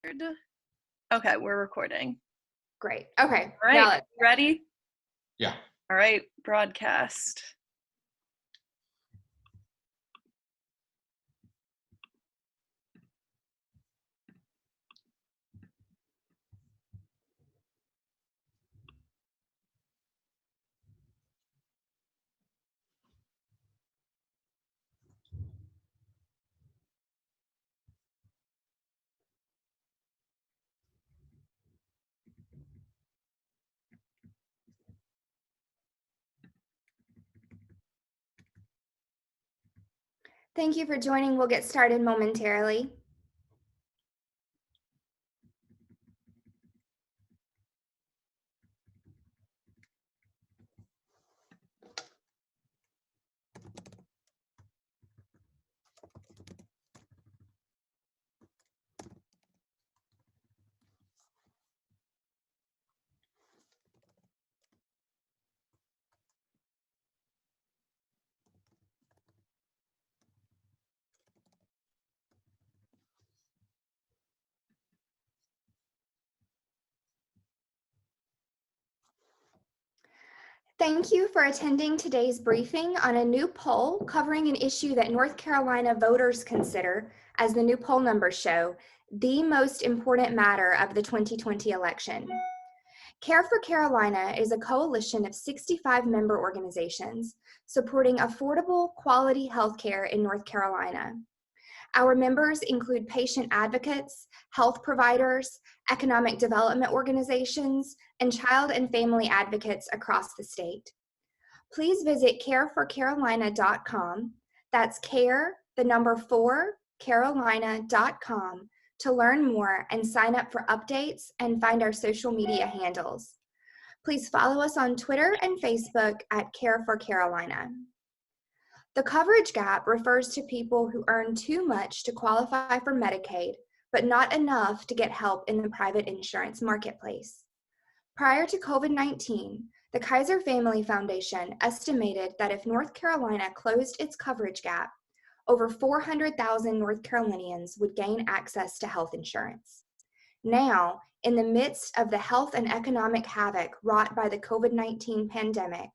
Okay, we're recording. Great. Okay. All Now right, ready? Yeah. All right, broadcast. thank you for joining. We'll get started momentarily. Thank you for attending today's briefing on a new poll covering an issue that North Carolina voters consider, as the new poll numbers show, the most important matter of the 2020 election. Care for Carolina is a coalition of 65 member organizations supporting affordable, quality healthcare in North Carolina. Our members include patient advocates, health providers, economic development organizations, and child and family advocates across the state. Please visit careforcarolina.com. That's care, the number 4, carolina.com to learn more and sign up for updates and find our social media handles. Please follow us on Twitter and Facebook at Care for Carolina. The coverage gap refers to people who earn too much to qualify for Medicaid, but not enough to get help in the private insurance marketplace. Prior to COVID-19, the Kaiser Family Foundation estimated that if North Carolina closed its coverage gap, over 400,000 North Carolinians would gain access to health insurance. Now, in the midst of the health and economic havoc wrought by the COVID-19 pandemic,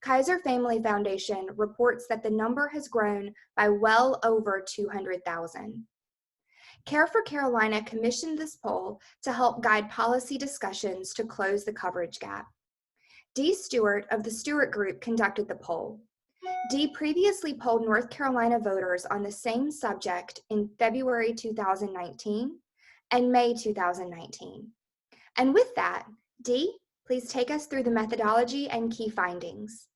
Kaiser Family Foundation reports that the number has grown by well over 200,000. Care for Carolina commissioned this poll to help guide policy discussions to close the coverage gap. Dee Stewart of the Stewart Group conducted the poll. Dee previously polled North Carolina voters on the same subject in February 2019 and May 2019. And with that, Dee, please take us through the methodology and key findings.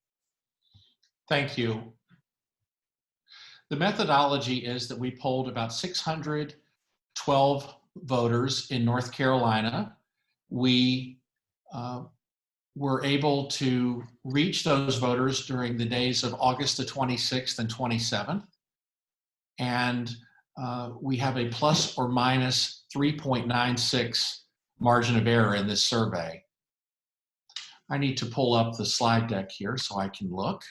Thank you. The methodology is that we polled about 612 voters in North Carolina. We were able to reach those voters during the days of August the 26th and 27th. And we have a plus or minus 3.96 margin of error in this survey. I need to pull up the slide deck here so I can look.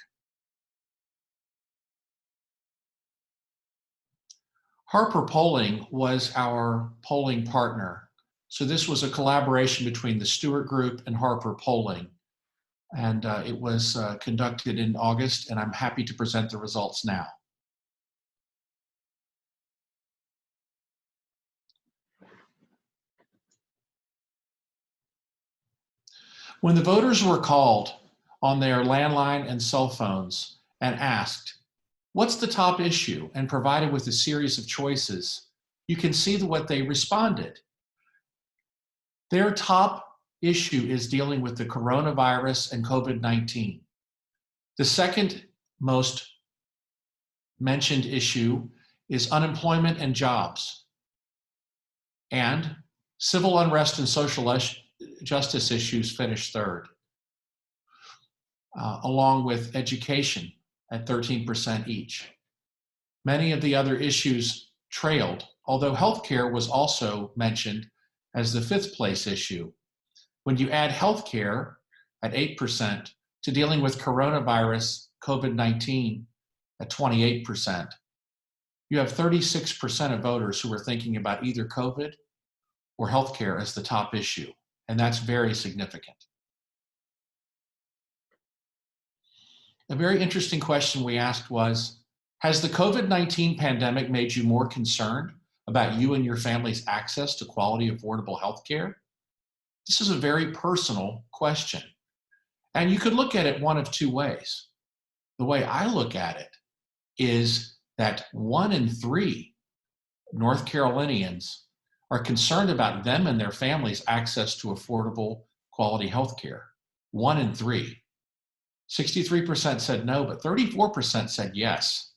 Harper Polling was our polling partner. So this was a collaboration between the Stewart Group and Harper Polling. And it was conducted in August, and I'm happy to present the results now. When the voters were called on their landline and cell phones and asked, "What's the top issue?" and provided with a series of choices, you can see what they responded. Their top issue is dealing with the coronavirus and COVID-19. The second most mentioned issue is unemployment and jobs. And civil unrest and social justice issues finished third, along with education at 13% each. Many of the other issues trailed, although healthcare was also mentioned as the fifth place issue. When you add healthcare at 8% to dealing with coronavirus, COVID-19 at 28%, you have 36% of voters who are thinking about either COVID or healthcare as the top issue, and that's very significant. A very interesting question we asked was, has the COVID-19 pandemic made you more concerned about you and your family's access to quality, affordable healthcare? This is a very personal question, and you could look at it one of two ways. The way I look at it is that 1 in 3 North Carolinians are concerned about them and their families' access to affordable, quality healthcare. 1 in 3. 63% said no, but 34% said yes.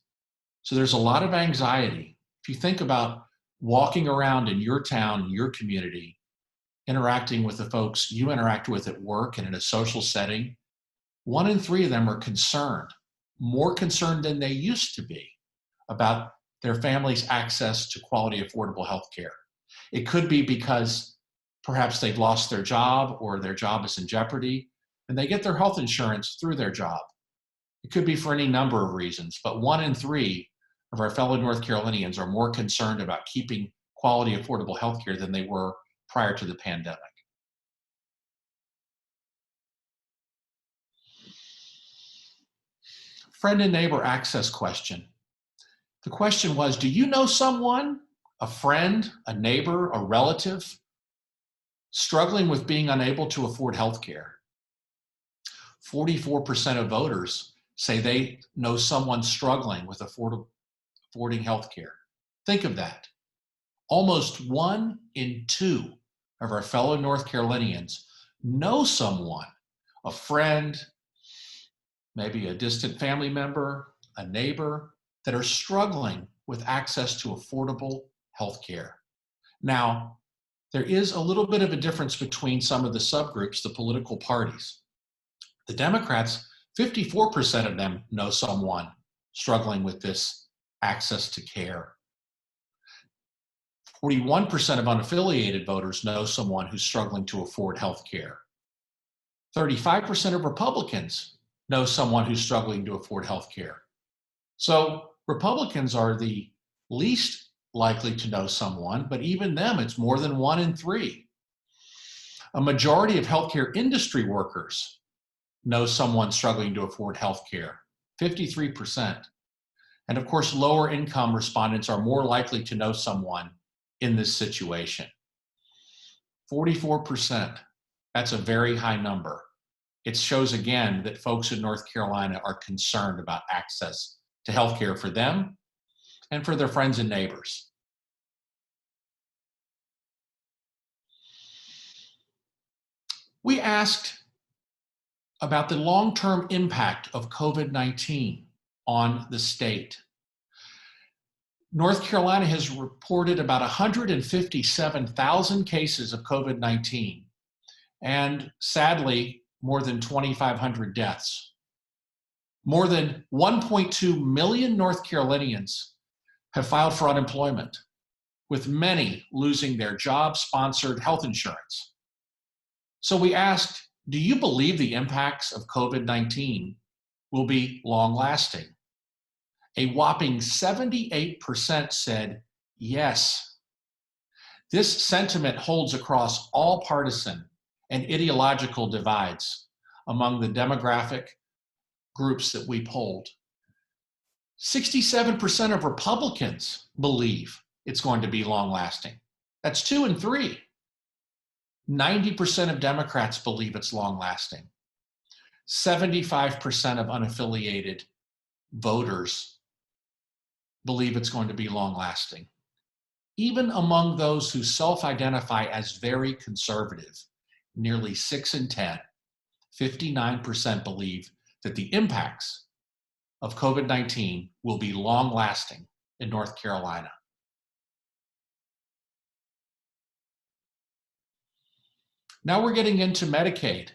So there's a lot of anxiety. If you think about walking around in your town, your community, interacting with the folks you interact with at work and in a social setting, 1 in 3 of them are concerned, more concerned than they used to be about their family's access to quality, affordable health care. It could be because perhaps they've lost their job or their job is in jeopardy and they get their health insurance through their job. It could be for any number of reasons, but 1 in 3 of our fellow North Carolinians are more concerned about keeping quality, affordable health care than they were prior to the pandemic. Friend and neighbor access question. The question was, do you know someone, a friend, a neighbor, a relative, struggling with being unable to afford health care? 44% of voters say they know someone struggling with affording health care. Think of that. Almost 1 in 2 of our fellow North Carolinians know someone, a friend, maybe a distant family member, a neighbor, that are struggling with access to affordable health care. Now, there is a little bit of a difference between some of the subgroups, the political parties. The Democrats, 54% of them know someone struggling with this access to care. 41% of unaffiliated voters know someone who's struggling to afford health care. 35% of Republicans know someone who's struggling to afford health care. So Republicans are the least likely to know someone, but even them, it's more than 1 in 3. A majority of healthcare industry workers know someone struggling to afford health care, 53%. And of course, lower income respondents are more likely to know someone in this situation. 44%, that's a very high number. It shows again that folks in North Carolina are concerned about access to healthcare for them and for their friends and neighbors. We asked about the long-term impact of COVID-19 on the state. North Carolina has reported about 157,000 cases of COVID-19 and sadly, more than 2,500 deaths. More than 1.2 million North Carolinians have filed for unemployment, with many losing their job-sponsored health insurance. So we asked, do you believe the impacts of COVID-19 will be long-lasting? A whopping 78% said yes. This sentiment holds across all partisan and ideological divides among the demographic groups that we polled. 67% of Republicans believe it's going to be long-lasting. That's 2 in 3. 90% of Democrats believe it's long-lasting. 75% of unaffiliated voters believe it's going to be long-lasting. Even among those who self-identify as very conservative, nearly 6 in 10, 59% believe that the impacts of COVID-19 will be long-lasting in North Carolina. Now we're getting into Medicaid.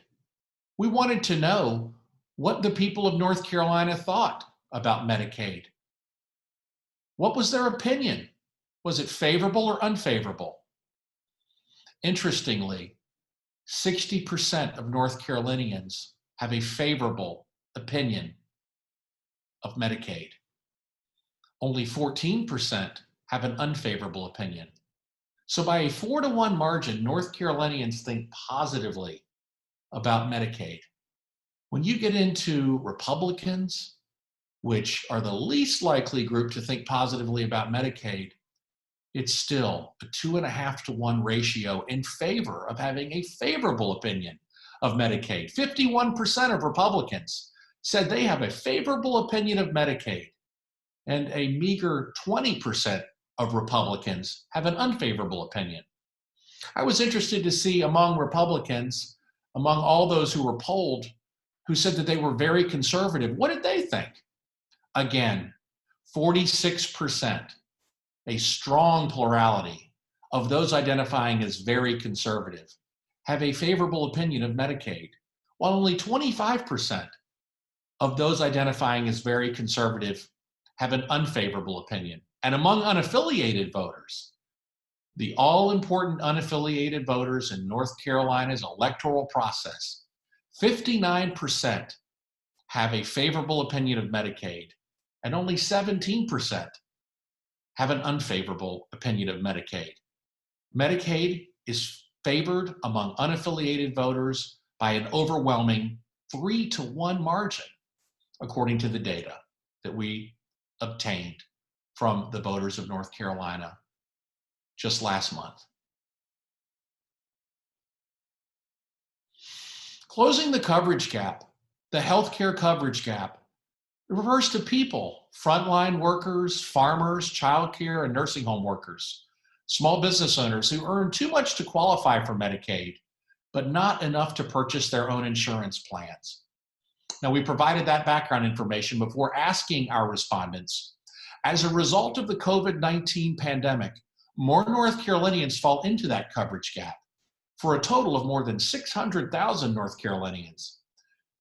We wanted to know what the people of North Carolina thought about Medicaid. What was their opinion? Was it favorable or unfavorable? Interestingly, 60% of North Carolinians have a favorable opinion of Medicaid. Only 14% have an unfavorable opinion. So by a 4-to-1 margin, North Carolinians think positively about Medicaid. When you get into Republicans, which are the least likely group to think positively about Medicaid, it's still a 2.5-to-1 ratio in favor of having a favorable opinion of Medicaid. 51% of Republicans said they have a favorable opinion of Medicaid, and a meager 20% of Republicans have an unfavorable opinion. I was interested to see among Republicans, among all those who were polled, who said that they were very conservative, what did they think? Again, 46%, a strong plurality of those identifying as very conservative, have a favorable opinion of Medicaid, while only 25% of those identifying as very conservative have an unfavorable opinion. And among unaffiliated voters, the all-important unaffiliated voters in North Carolina's electoral process, 59% have a favorable opinion of Medicaid, and only 17% have an unfavorable opinion of Medicaid. Medicaid is favored among unaffiliated voters by an overwhelming 3-to-1 margin, according to the data that we obtained from the voters of North Carolina just last month. Closing the coverage gap, the healthcare coverage gap, refers to people, frontline workers, farmers, childcare, and nursing home workers, small business owners who earn too much to qualify for Medicaid, but not enough to purchase their own insurance plans. Now, we provided that background information before asking our respondents, as a result of the COVID-19 pandemic, more North Carolinians fall into that coverage gap, for a total of more than 600,000 North Carolinians.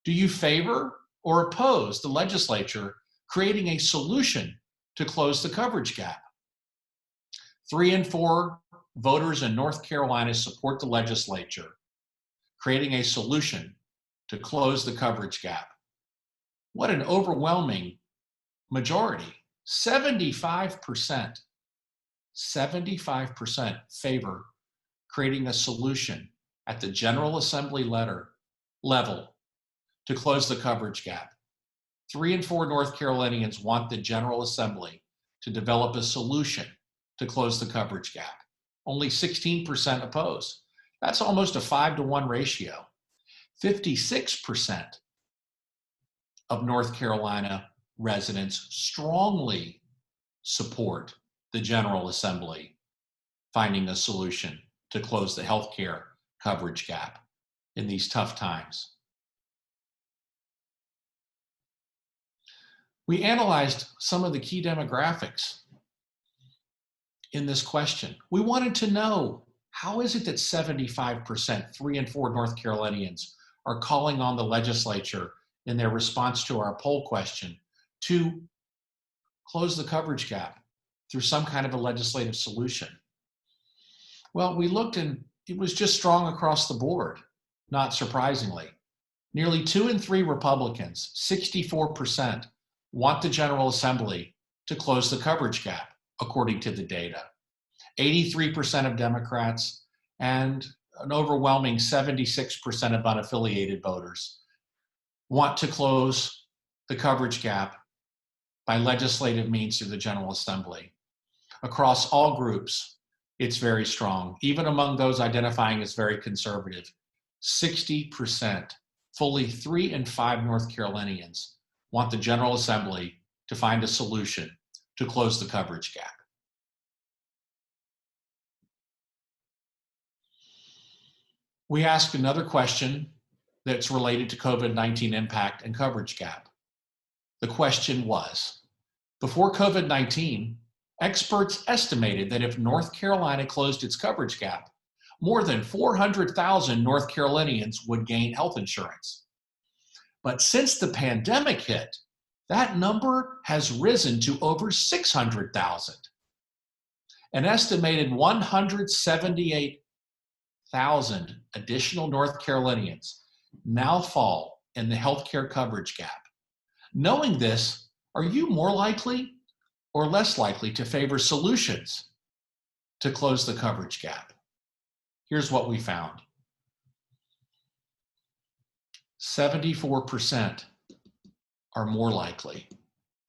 Do you favor or oppose the legislature creating a solution to close the coverage gap? 3 in 4 voters in North Carolina support the legislature creating a solution to close the coverage gap. What an overwhelming majority. 75% favor creating a solution at the General Assembly level to close the coverage gap. 3 in 4 North Carolinians want the General Assembly to develop a solution to close the coverage gap. Only 16% oppose. That's almost a 5-to-1 ratio. 56% of North Carolina residents strongly support the General Assembly finding a solution to close the healthcare coverage gap in these tough times. We analyzed some of the key demographics in this question. We wanted to know, how is it that 75%, 3 in 4 North Carolinians, are calling on the legislature in their response to our poll question to close the coverage gap through some kind of a legislative solution? Well, we looked and it was just strong across the board, not surprisingly. Nearly 2 in 3 Republicans, 64%, want the General Assembly to close the coverage gap, according to the data. 83% of Democrats and an overwhelming 76% of unaffiliated voters want to close the coverage gap by legislative means through the General Assembly. Across all groups, it's very strong. Even among those identifying as very conservative, 60%, fully 3 in 5 North Carolinians, want the General Assembly to find a solution to close the coverage gap. We asked another question that's related to COVID-19 impact and coverage gap. The question was, before COVID-19, experts estimated that if North Carolina closed its coverage gap, more than 400,000 North Carolinians would gain health insurance. But since the pandemic hit, that number has risen to over 600,000. An estimated 178,000 additional North Carolinians now fall in the healthcare coverage gap. Knowing this, are you more likely or less likely to favor solutions to close the coverage gap. Here's what we found. 74% are more likely.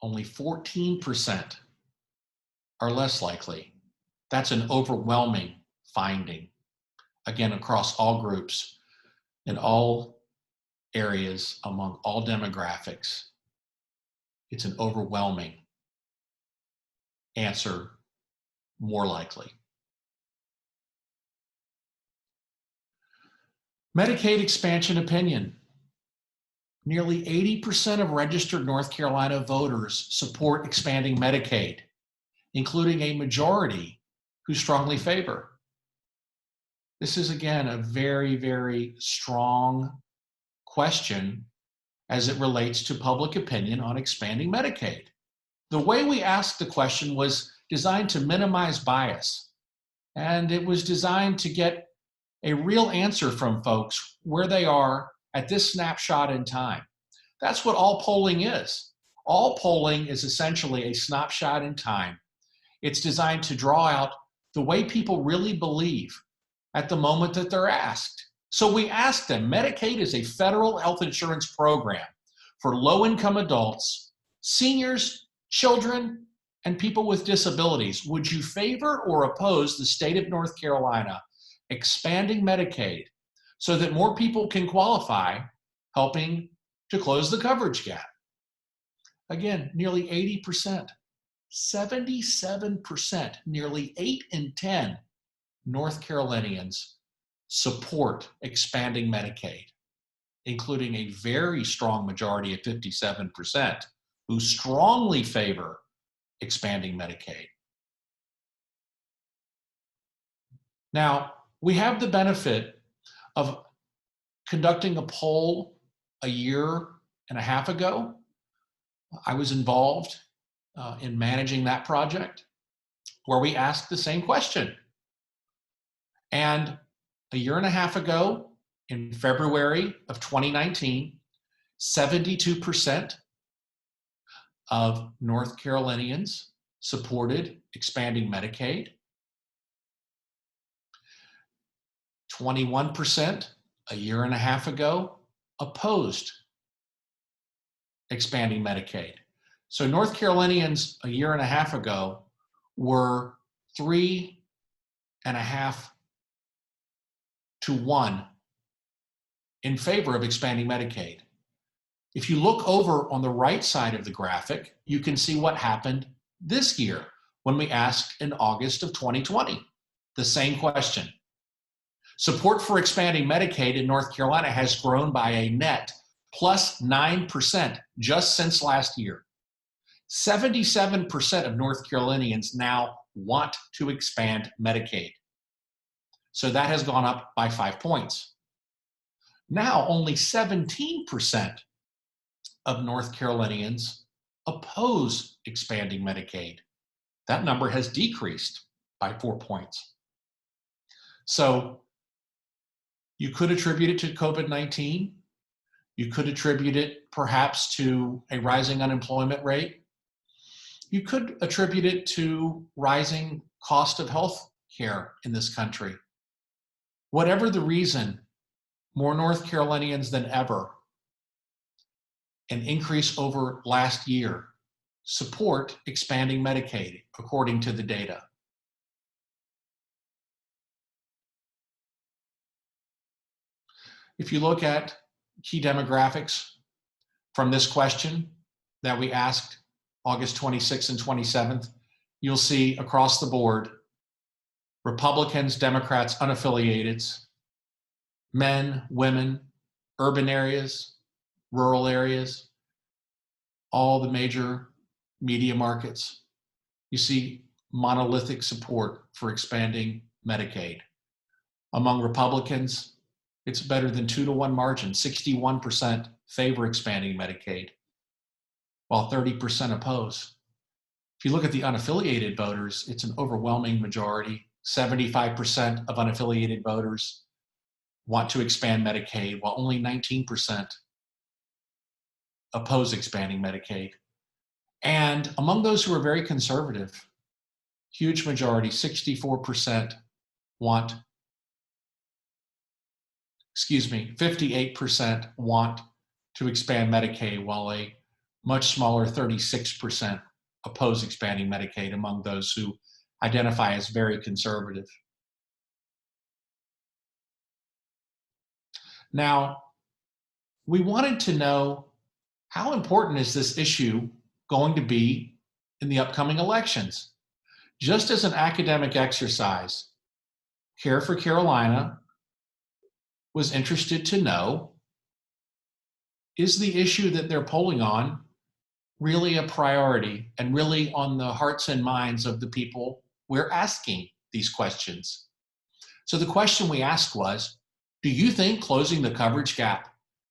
Only 14% are less likely. That's an overwhelming finding. Again, across all groups, in all areas, among all demographics, it's an overwhelming answer, more likely. Medicaid expansion opinion. Nearly 80% of registered North Carolina voters support expanding Medicaid, including a majority who strongly favor. This is, again, a very, very strong question as it relates to public opinion on expanding Medicaid. The way we asked the question was designed to minimize bias, and it was designed to get a real answer from folks where they are at this snapshot in time. That's what all polling is. All polling is essentially a snapshot in time. It's designed to draw out the way people really believe at the moment that they're asked. So we asked them, Medicaid is a federal health insurance program for low-income adults, seniors, children, and people with disabilities. Would you favor or oppose the state of North Carolina expanding Medicaid so that more people can qualify, helping to close the coverage gap? Again, nearly 80%, 77%, nearly 8 in 10 North Carolinians support expanding Medicaid, including a very strong majority of 57% who strongly favor expanding Medicaid. Now, we have the benefit of conducting a poll a year and a half ago. I was involved in managing that project where we asked the same question. And a year and a half ago, in February of 2019, 72% of North Carolinians supported expanding Medicaid. 21% a year and a half ago opposed expanding Medicaid. So North Carolinians a year and a half ago were 3.5 to 1 in favor of expanding Medicaid. If you look over on the right side of the graphic, you can see what happened this year when we asked in August of 2020, the same question. Support for expanding Medicaid in North Carolina has grown by a net plus 9% just since last year. 77% of North Carolinians now want to expand Medicaid. So that has gone up by 5 points. Now only 17% of North Carolinians oppose expanding Medicaid. That number has decreased by 4 points. So you could attribute it to COVID-19. You could attribute it perhaps to a rising unemployment rate. You could attribute it to rising cost of health care in this country. Whatever the reason, more North Carolinians than ever, an increase over last year, support expanding Medicaid, according to the data. If you look at key demographics from this question that we asked August 26th and 27th, you'll see across the board, Republicans, Democrats, unaffiliateds, men, women, urban areas, rural areas, all the major media markets. You see monolithic support for expanding Medicaid. Among Republicans, it's better than 2-to-1 margin. 61% favor expanding Medicaid, while 30% oppose. If you look at the unaffiliated voters, it's an overwhelming majority. 75% of unaffiliated voters want to expand Medicaid, while only 19% oppose expanding Medicaid. And among those who are very conservative, huge majority, 64% 58% want to expand Medicaid, while a much smaller 36% oppose expanding Medicaid among those who identify as very conservative. Now, we wanted to know, how important is this issue going to be in the upcoming elections? Just as an academic exercise, Care for Carolina was interested to know, is the issue that they're polling on really a priority and really on the hearts and minds of the people we're asking these questions? So the question we asked was, do you think closing the coverage gap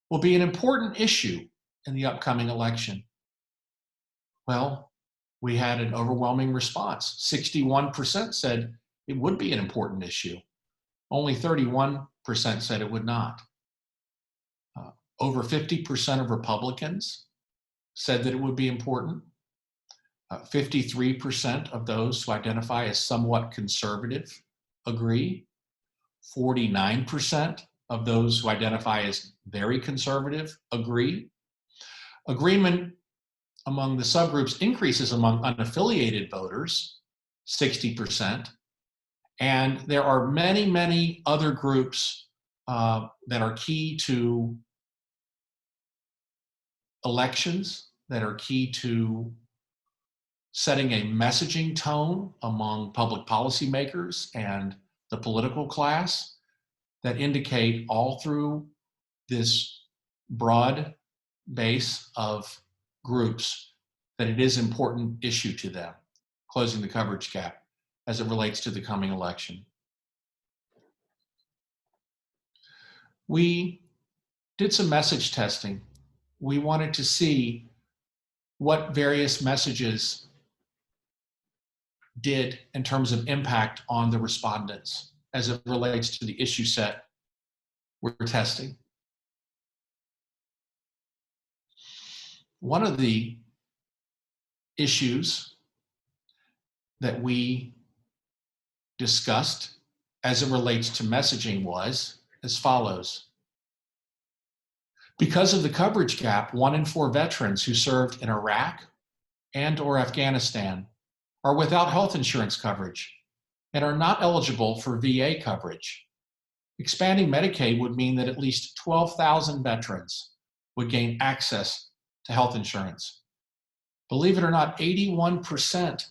will be an important issue in the upcoming election? Well, we had an overwhelming response. 61% said it would be an important issue. Only 31% said it would not. Over 50% of Republicans said that it would be important. 53% of those who identify as somewhat conservative agree. 49% of those who identify as very conservative agree. Agreement among the subgroups increases among unaffiliated voters, 60%. And there are many, many other groups that are key to elections, that are key to setting a messaging tone among public policymakers and the political class, that indicate all through this broad base of groups that it is an important issue to them, closing the coverage gap as it relates to the coming election. We did some message testing. We wanted to see what various messages did in terms of impact on the respondents as it relates to the issue set we're testing. One of the issues that we discussed as it relates to messaging was as follows. Because of the coverage gap, 1 in 4 veterans who served in Iraq and/or Afghanistan are without health insurance coverage and are not eligible for VA coverage. Expanding Medicaid would mean that at least 12,000 veterans would gain access to health insurance. Believe it or not, 81%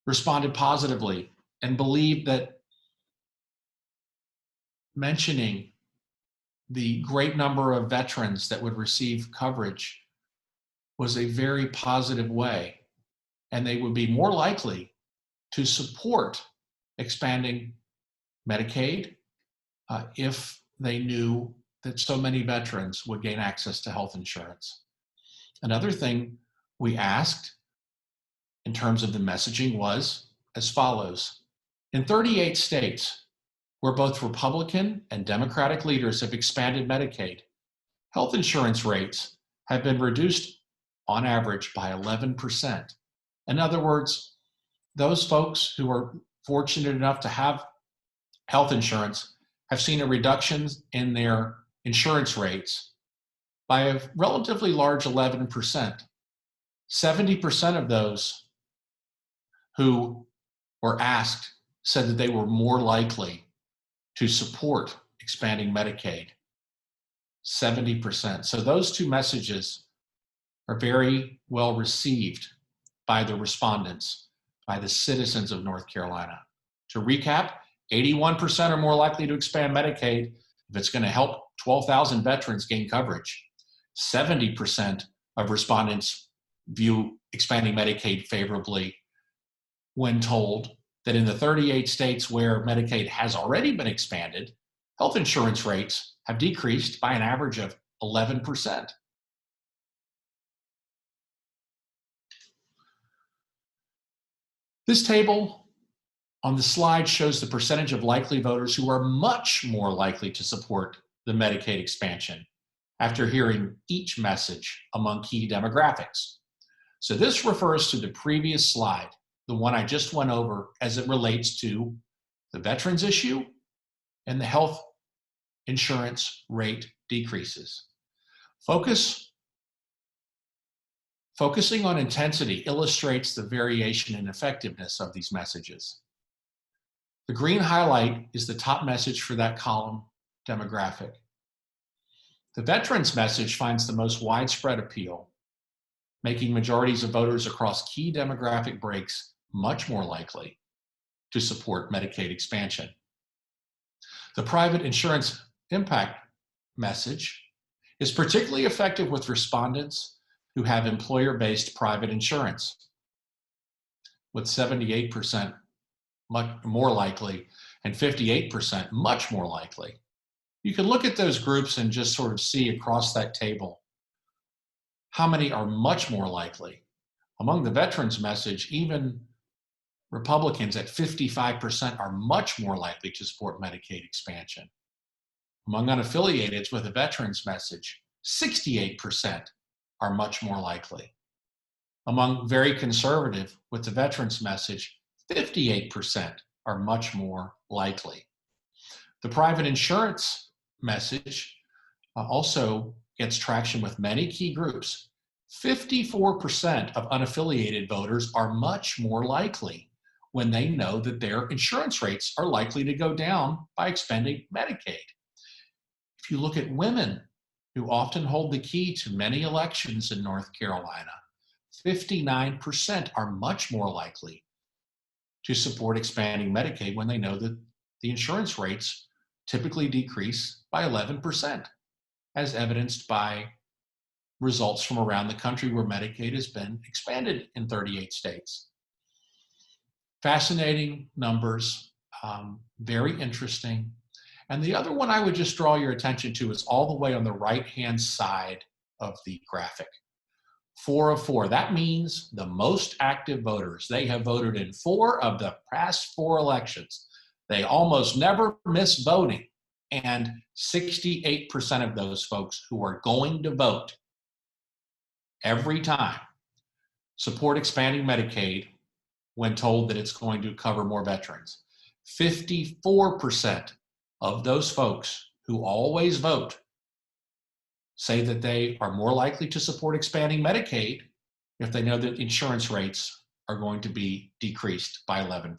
responded positively and believed that mentioning the great number of veterans that would receive coverage was a very positive way, and they would be more likely to support expanding Medicaid if they knew that so many veterans would gain access to health insurance. Another thing we asked in terms of the messaging was as follows. In 38 states, where both Republican and Democratic leaders have expanded Medicaid, health insurance rates have been reduced on average by 11%. In other words, those folks who are fortunate enough to have health insurance have seen a reduction in their insurance rates by a relatively large 11%. 70% of those who were asked said that they were more likely to support expanding Medicaid. 70%. So those two messages are very well received by the respondents, by the citizens of North Carolina. To recap, 81% are more likely to expand Medicaid if it's going to help 12,000 veterans gain coverage. 70% of respondents view expanding Medicaid favorably when told that in the 38 states where Medicaid has already been expanded, health insurance rates have decreased by an average of 11%. This table on the slide shows the percentage of likely voters who are much more likely to support the Medicaid expansion after hearing each message among key demographics. So this refers to the previous slide the one I just went over as it relates to the veterans issue and the health insurance rate decreases. Focusing on intensity illustrates the variation in effectiveness of these messages. The green highlight is the top message for that column demographic. The veterans message finds the most widespread appeal, making majorities of voters across key demographic breaks much more likely to support Medicaid expansion. The private insurance impact message is particularly effective with respondents who have employer-based private insurance, with 78% much more likely and 58% much more likely. You can look at those groups and just sort of see across that table how many are much more likely. Among the veterans message, even Republicans at 55% are much more likely to support Medicaid expansion. Among unaffiliateds with a veterans message, 68% are much more likely. Among very conservative with the veterans message, 58% are much more likely. The private insurance message also gets traction with many key groups. 54% of unaffiliated voters are much more likely when they know that their insurance rates are likely to go down by expanding Medicaid. If you look at women who often hold the key to many elections in North Carolina, 59% are much more likely to support expanding Medicaid when they know that the insurance rates typically decrease by 11%, as evidenced by results from around the country where Medicaid has been expanded in 38 states. Fascinating numbers, very interesting. And the other one I would just draw your attention to is all the way on the right-hand side of the graphic. 4 of 4. That means the most active voters. They have voted in 4 of the past 4 elections. They almost never miss voting. And 68% of those folks who are going to vote every time support expanding Medicaid when told that it's going to cover more veterans. 54% of those folks who always vote say that they are more likely to support expanding Medicaid if they know that insurance rates are going to be decreased by 11%.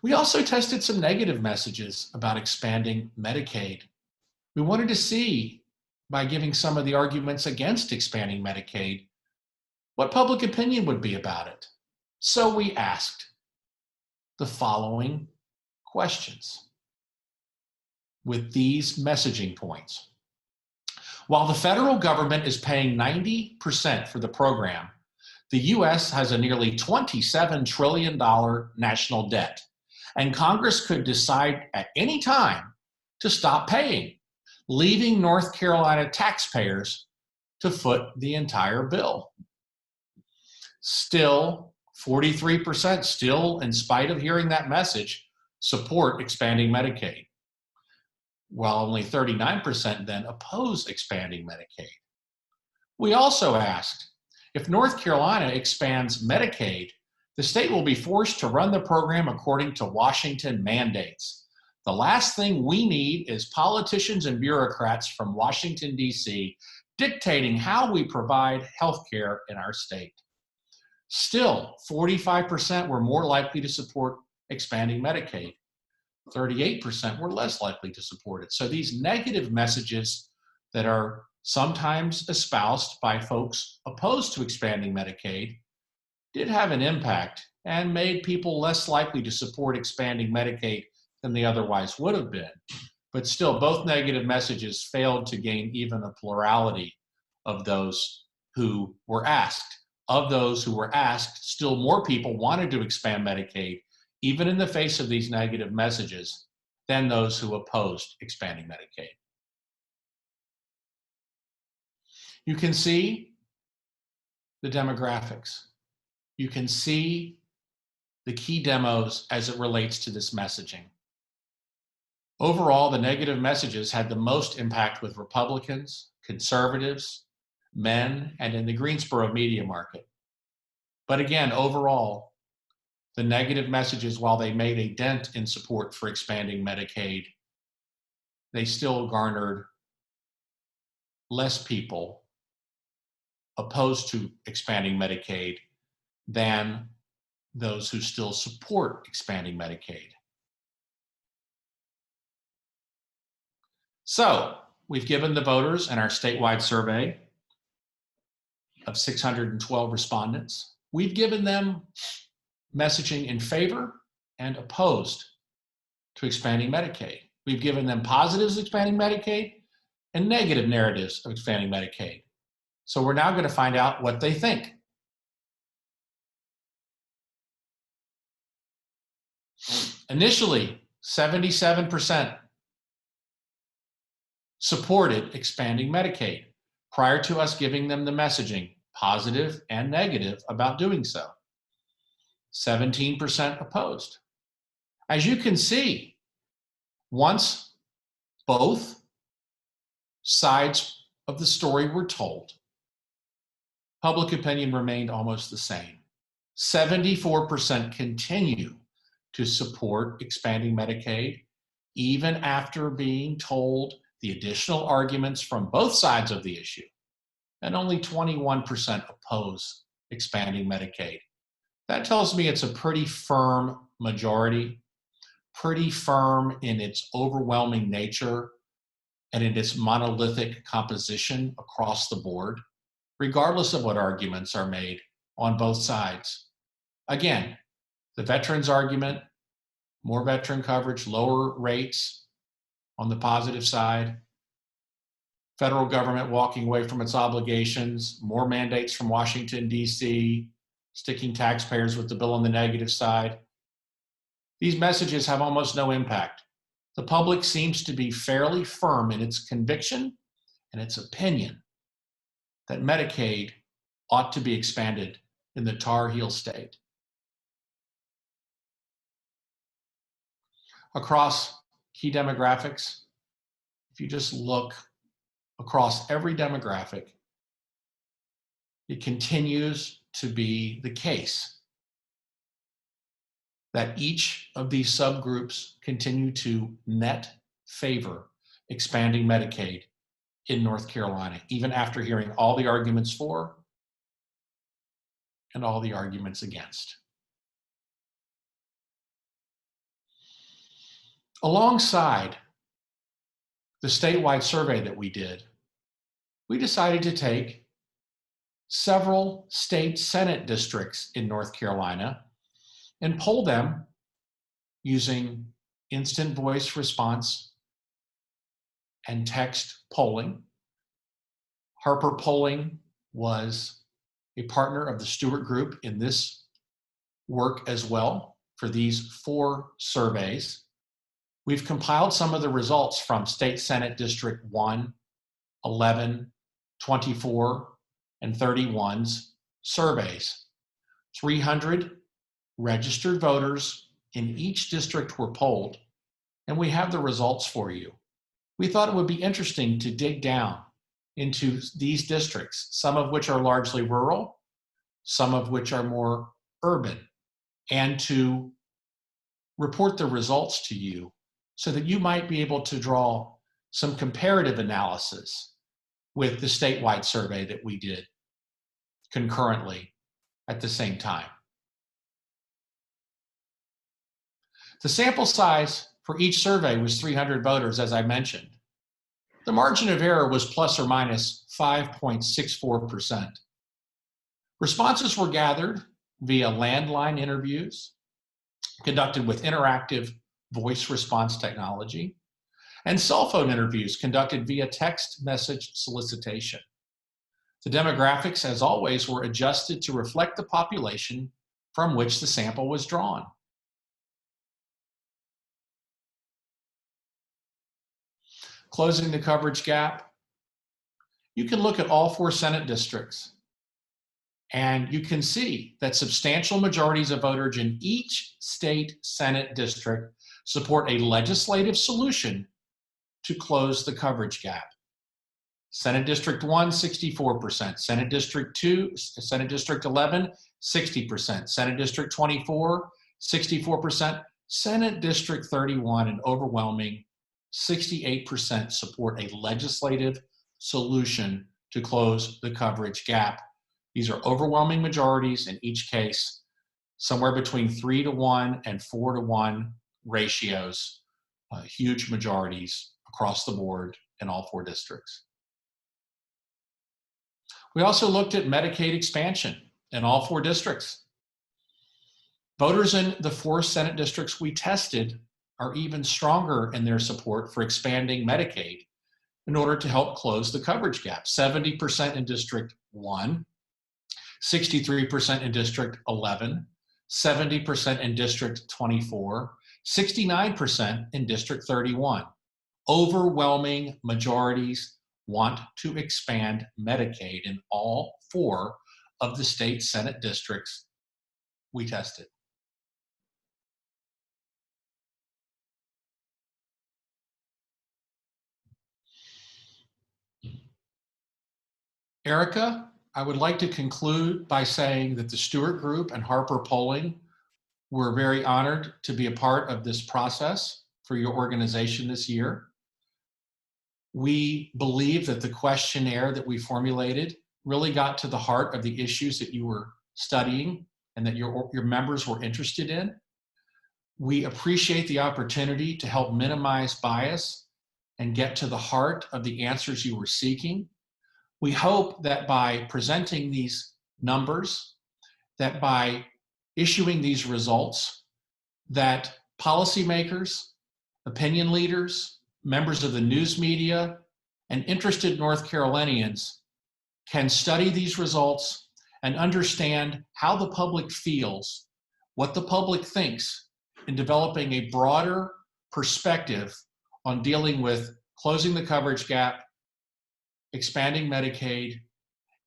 We also tested some negative messages about expanding Medicaid. We wanted to see, by giving some of the arguments against expanding Medicaid, what public opinion would be about it. So we asked the following questions with these messaging points. While the federal government is paying 90% for the program, the U.S. has a nearly $27 trillion national debt, and Congress could decide at any time to stop paying, leaving North Carolina taxpayers to foot the entire bill. Still, 43% still, in spite of hearing that message, support expanding Medicaid, while only 39% then oppose expanding Medicaid. We also asked, if North Carolina expands Medicaid, the state will be forced to run the program according to Washington mandates. The last thing we need is politicians and bureaucrats from Washington, D.C. dictating how we provide health care in our state. Still, 45% were more likely to support expanding Medicaid. 38% were less likely to support it. So these negative messages that are sometimes espoused by folks opposed to expanding Medicaid did have an impact and made people less likely to support expanding Medicaid than they otherwise would have been. But still, both negative messages failed to gain even a plurality of those who were asked. Of those who were asked, still more people wanted to expand Medicaid, even in the face of these negative messages, than those who opposed expanding Medicaid. You can see the demographics. You can see the key demos as it relates to this messaging. Overall, the negative messages had the most impact with Republicans, conservatives, men, and in the Greensboro media market. But again, overall, the negative messages, while they made a dent in support for expanding Medicaid, they still garnered less people opposed to expanding Medicaid than those who still support expanding Medicaid. So we've given the voters in our statewide survey of 612 respondents, we've given them messaging in favor and opposed to expanding Medicaid. We've given them positives of expanding Medicaid and negative narratives of expanding Medicaid. So we're now going to find out what they think. Initially, 77% supported expanding Medicaid prior to us giving them the messaging, positive and negative, about doing so. 17% opposed. As you can see, once both sides of the story were told, public opinion remained almost the same. 74% continue to support expanding Medicaid, even after being told the additional arguments from both sides of the issue, and only 21% oppose expanding Medicaid. That tells me it's a pretty firm majority, pretty firm in its overwhelming nature and in its monolithic composition across the board, regardless of what arguments are made on both sides. Again, the veterans argument, more veteran coverage, lower rates on the positive side, federal government walking away from its obligations, more mandates from Washington, D.C., sticking taxpayers with the bill on the negative side. These messages have almost no impact. The public seems to be fairly firm in its conviction and its opinion that Medicaid ought to be expanded in the Tar Heel state. Across key demographics, if you just look across every demographic, it continues to be the case that each of these subgroups continue to net favor expanding Medicaid in North Carolina, even after hearing all the arguments for and all the arguments against. Alongside the statewide survey that we did, we decided to take several state Senate districts in North Carolina and poll them using instant voice response and text polling. Harper Polling was a partner of the Stewart Group in this work as well for these 4 surveys. We've compiled some of the results from State Senate District 1, 11, 24, and 31's surveys. 300 registered voters in each district were polled, and we have the results for you. We thought it would be interesting to dig down into these districts, some of which are largely rural, some of which are more urban, and to report the results to you so that you might be able to draw some comparative analysis with the statewide survey that we did concurrently at the same time. The sample size for each survey was 300 voters, as I mentioned. The margin of error was plus or minus 5.64%. Responses were gathered via landline interviews, conducted with interactive voice response technology, and cell phone interviews conducted via text message solicitation. The demographics, as always, were adjusted to reflect the population from which the sample was drawn. Closing the coverage gap, you can look at all 4 Senate districts, and you can see that substantial majorities of voters in each state Senate district support a legislative solution to close the coverage gap. Senate District 1, 64%. Senate District 2, Senate District 11, 60%. Senate District 24, 64%. Senate District 31, an overwhelming 68% support a legislative solution to close the coverage gap. These are overwhelming majorities in each case, somewhere between 3-to-1 and 4-to-1 ratios, huge majorities across the board in all 4 districts. We also looked at Medicaid expansion in all 4 districts. Voters in the 4 Senate districts we tested are even stronger in their support for expanding Medicaid in order to help close the coverage gap. 70% in District 1, 63% in District 11, 70% in District 24, 69% in District 31. Overwhelming majorities want to expand Medicaid in all 4 of the state Senate districts we tested. Erica, I would like to conclude by saying that the Stewart Group and Harper Polling were very honored to be a part of this process for your organization this year. We believe that the questionnaire that we formulated really got to the heart of the issues that you were studying and that your members were interested in. We appreciate the opportunity to help minimize bias and get to the heart of the answers you were seeking. We hope that by presenting these numbers, that by issuing these results, that policymakers, opinion leaders, members of the news media, and interested North Carolinians can study these results and understand how the public feels, what the public thinks in developing a broader perspective on dealing with closing the coverage gap, expanding Medicaid,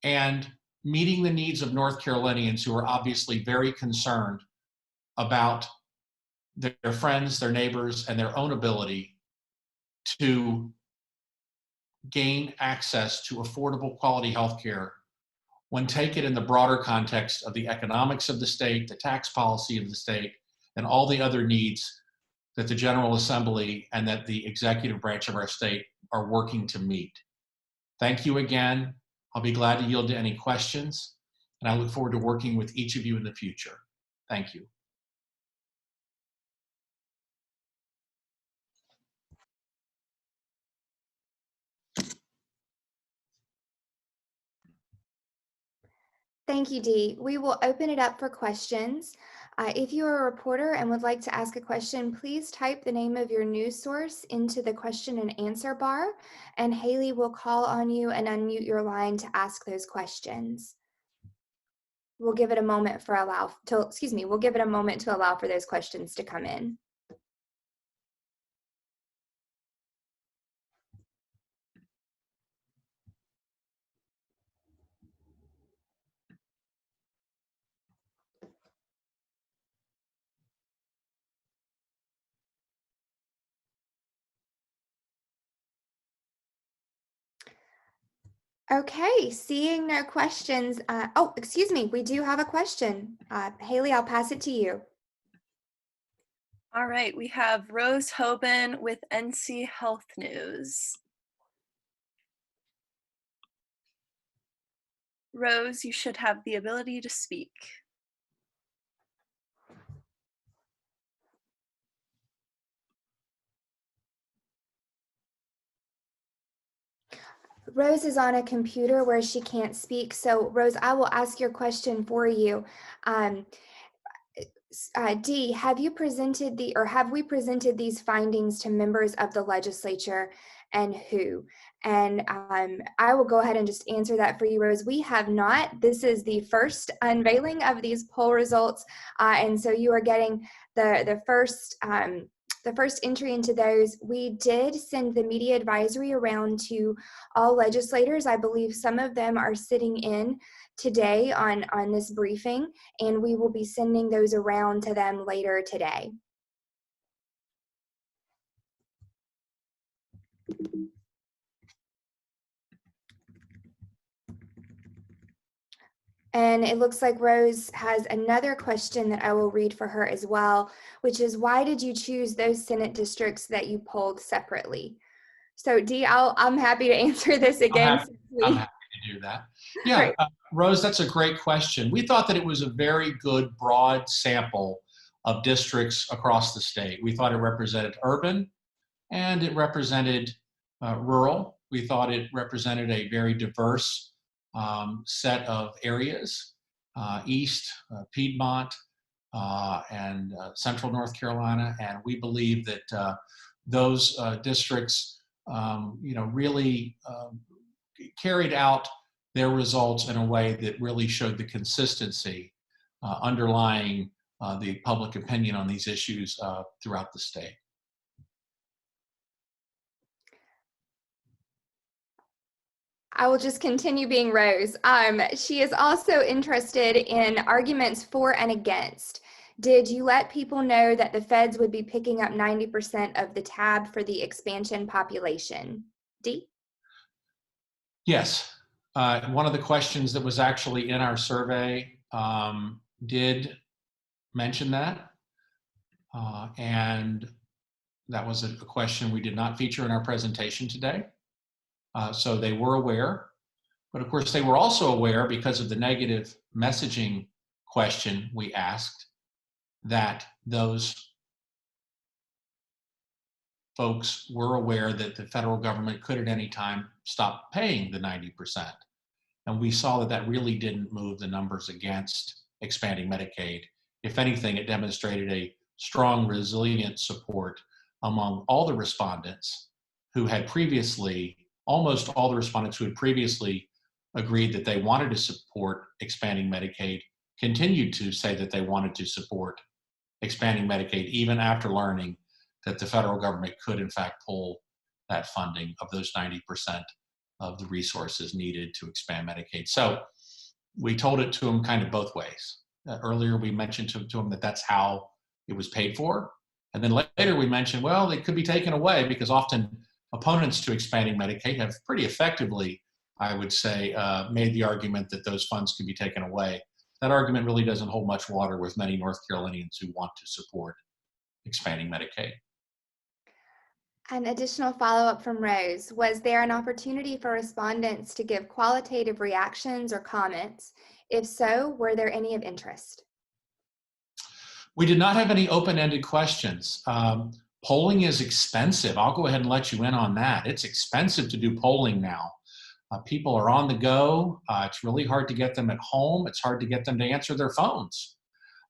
and meeting the needs of North Carolinians who are obviously very concerned about their friends, their neighbors, and their own ability to gain access to affordable quality health care when taken in the broader context of the economics of the state, the tax policy of the state, and all the other needs that the General Assembly and that the executive branch of our state are working to meet. Thank you again. I'll be glad to yield to any questions, and I look forward to working with each of you in the future. Thank you. Thank you, Dee. We will open it up for questions. If you are a reporter and would like to ask a question, please type the name of your news source into the question and answer bar, and Haley will call on you and unmute your line to ask those questions. We'll give it a moment for we'll give it a moment to allow for those questions to come in. Okay, seeing no questions. Oh, excuse me, we do have a question. Haley, I'll pass it to you. All right, we have Rose Hoban with NC Health News. Rose, you should have the ability to speak. Rose is on a computer where she can't speak. So Rose, I will ask your question for you. Dee, have we presented these findings to members of the legislature, and who? And I will go ahead and just answer that for you, Rose. We have not. This is the first unveiling of these poll results. And so you are getting the first entry into those. We did send the media advisory around to all legislators. I believe some of them are sitting in today on this briefing, and we will be sending those around to them later today. And it looks like Rose has another question that I will read for her as well, which is, why did you choose those Senate districts that you polled separately? So Dee, I'm happy to answer this I'm again. happy, I'm happy to do that. Yeah, Great. Rose, that's a great question. We thought that it was a very good, broad sample of districts across the state. We thought it represented urban and it represented rural. We thought it represented a very diverse set of areas, East, Piedmont, and Central North Carolina. And we believe that those districts, really carried out their results in a way that really showed the consistency underlying the public opinion on these issues throughout the state. I will just continue being Rose. She is also interested in arguments for and against. Did you let people know that the feds would be picking up 90% of the tab for the expansion population? Dee? Yes. One of the questions that was actually in our survey did mention that. And that was a question we did not feature in our presentation today. So they were aware. But of course, they were also aware, because of the negative messaging question we asked, that those folks were aware that the federal government could at any time stop paying the 90%. And we saw that that really didn't move the numbers against expanding Medicaid. If anything, it demonstrated a strong, resilient support among all the respondents who had previously, almost all the respondents who had previously agreed that they wanted to support expanding Medicaid, continued to say that they wanted to support expanding Medicaid, even after learning that the federal government could in fact pull that funding of those 90% of the resources needed to expand Medicaid. So we told it to them kind of both ways. Earlier we mentioned to them that that's how it was paid for. And then later we mentioned, well, it could be taken away, because often opponents to expanding Medicaid have pretty effectively, I would say, made the argument that those funds could be taken away. That argument really doesn't hold much water with many North Carolinians who want to support expanding Medicaid. An additional follow-up from Rose. Was there an opportunity for respondents to give qualitative reactions or comments? If so, were there any of interest? We did not have any open-ended questions. Polling is expensive. I'll go ahead and let you in on that. It's expensive to do polling now. People are on the go. It's really hard to get them at home. It's hard to get them to answer their phones.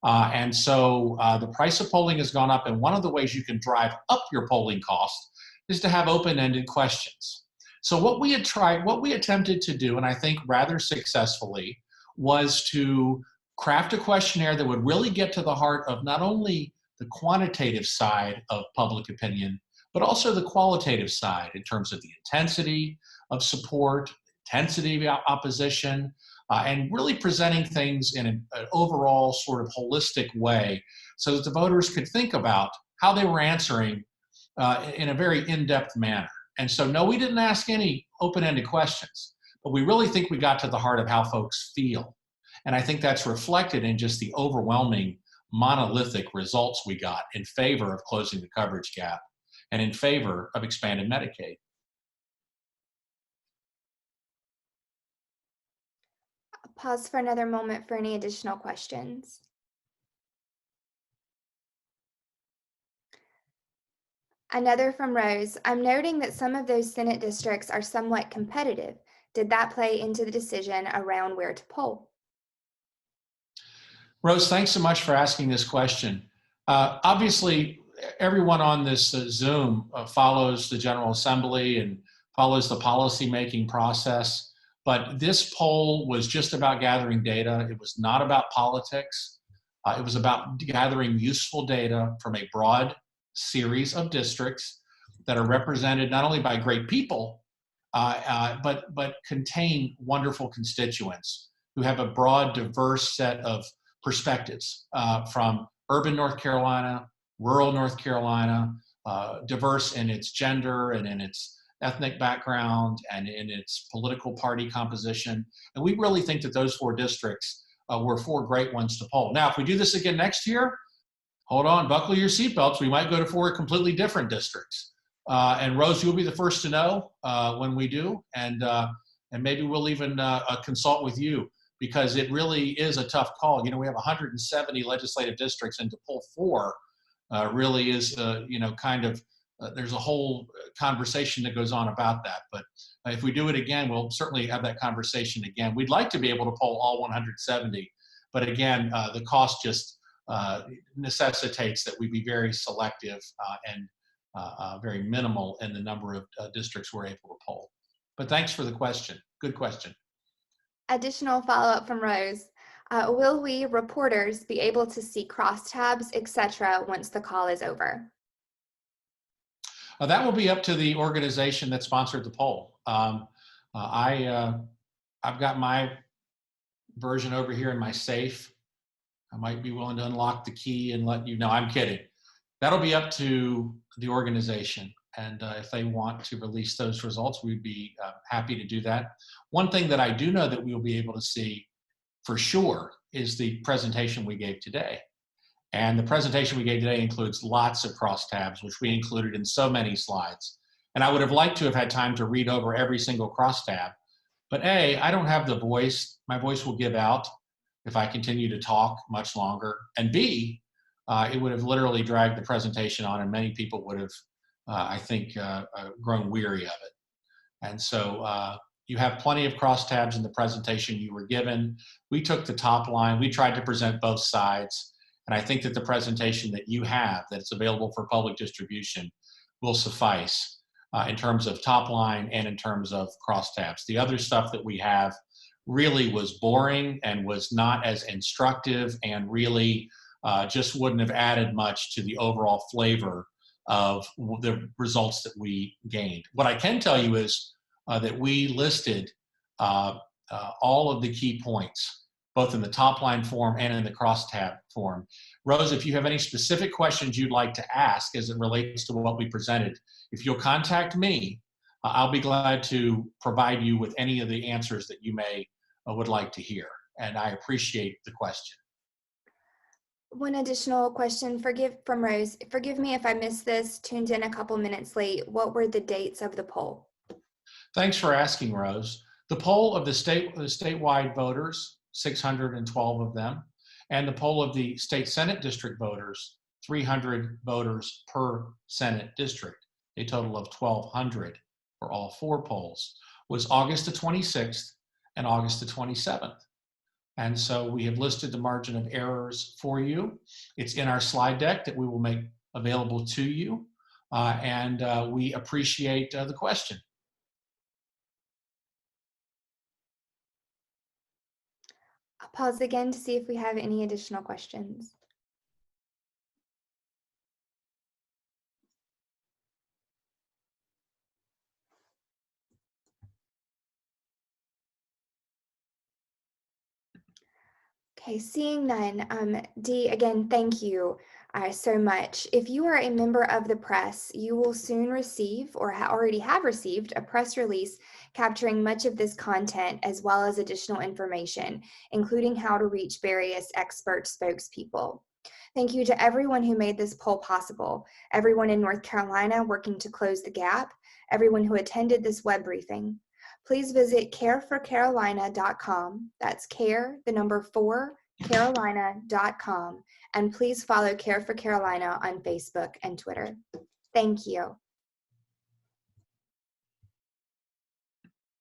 And so the price of polling has gone up. And one of the ways you can drive up your polling cost is to have open-ended questions. So what we attempted to do, and I think rather successfully, was to craft a questionnaire that would really get to the heart of not only the quantitative side of public opinion, but also the qualitative side in terms of the intensity of support, intensity of opposition, and really presenting things in an overall sort of holistic way so that the voters could think about how they were answering in a very in-depth manner. And so, no, we didn't ask any open-ended questions, but we really think we got to the heart of how folks feel. And I think that's reflected in just the overwhelming monolithic results we got in favor of closing the coverage gap and in favor of expanded Medicaid. I'll pause for another moment for any additional questions. Another from Rose. I'm noting that some of those Senate districts are somewhat competitive. Did that play into the decision around where to poll? Rose, thanks so much for asking this question. Obviously, everyone on this Zoom follows the General Assembly and follows the policy-making process, but this poll was just about gathering data. It was not about politics. It was about gathering useful data from a broad series of districts that are represented not only by great people, but contain wonderful constituents who have a broad, diverse set of perspectives from urban North Carolina, rural North Carolina, diverse in its gender and in its ethnic background and in its political party composition. And we really think that those 4 districts were 4 great ones to poll. Now, if we do this again next year, hold on, buckle your seatbelts. We might go to 4 completely different districts. And Rose, you'll be the first to know when we do. And maybe we'll even consult with you, because it really is a tough call. You know, we have 170 legislative districts, and to pull 4 really is, there's a whole conversation that goes on about that. But if we do it again, we'll certainly have that conversation again. We'd like to be able to poll all 170, but again, the cost just necessitates that we be very selective and very minimal in the number of districts we're able to poll. But thanks for the question. Good question. Additional follow-up from Rose. Will we, reporters, be able to see crosstabs, etc., once the call is over? That will be up to the organization that sponsored the poll. I've got my version over here in my safe. I might be willing to unlock the key and let you know. I'm kidding. That'll be up to the organization. And if they want to release those results, we'd be happy to do that. One thing that I do know that we will be able to see for sure is the presentation we gave today. And the presentation we gave today includes lots of crosstabs, which we included in so many slides. And I would have liked to have had time to read over every single crosstab. But A, I don't have the voice. My voice will give out if I continue to talk much longer. And B, it would have literally dragged the presentation on, and many people would have, I think, grown weary of it. And so you have plenty of crosstabs in the presentation you were given. We took the top line. We tried to present both sides. And I think that the presentation that you have, that's available for public distribution, will suffice in terms of top line and in terms of crosstabs. The other stuff that we have really was boring and was not as instructive, and really just wouldn't have added much to the overall flavor of the results that we gained. What I can tell you is that we listed all of the key points, both in the top line form and in the crosstab form. Rose, if you have any specific questions you'd like to ask as it relates to what we presented, if you'll contact me, I'll be glad to provide you with any of the answers that you may would like to hear. And I appreciate the question. One additional question from Rose. Forgive me if I missed this, tuned in a couple minutes late. What were the dates of the poll? Thanks for asking, Rose. The poll of the statewide voters, 612 of them, and the poll of the state Senate district voters, 300 voters per Senate district, a total of 1,200 for all 4 polls, was August the 26th and August the 27th. And so we have listed the margin of errors for you. It's in our slide deck that we will make available to you. And we appreciate the question. I'll pause again to see if we have any additional questions. Okay, seeing none. Dee, again, thank you so much. If you are a member of the press, you will soon receive, or already have received, a press release capturing much of this content, as well as additional information, including how to reach various expert spokespeople. Thank you to everyone who made this poll possible, everyone in North Carolina working to close the gap, everyone who attended this web briefing. Please visit careforcarolina.com. That's care, the number 4, carolina.com. And please follow Care for Carolina on Facebook and Twitter. Thank you.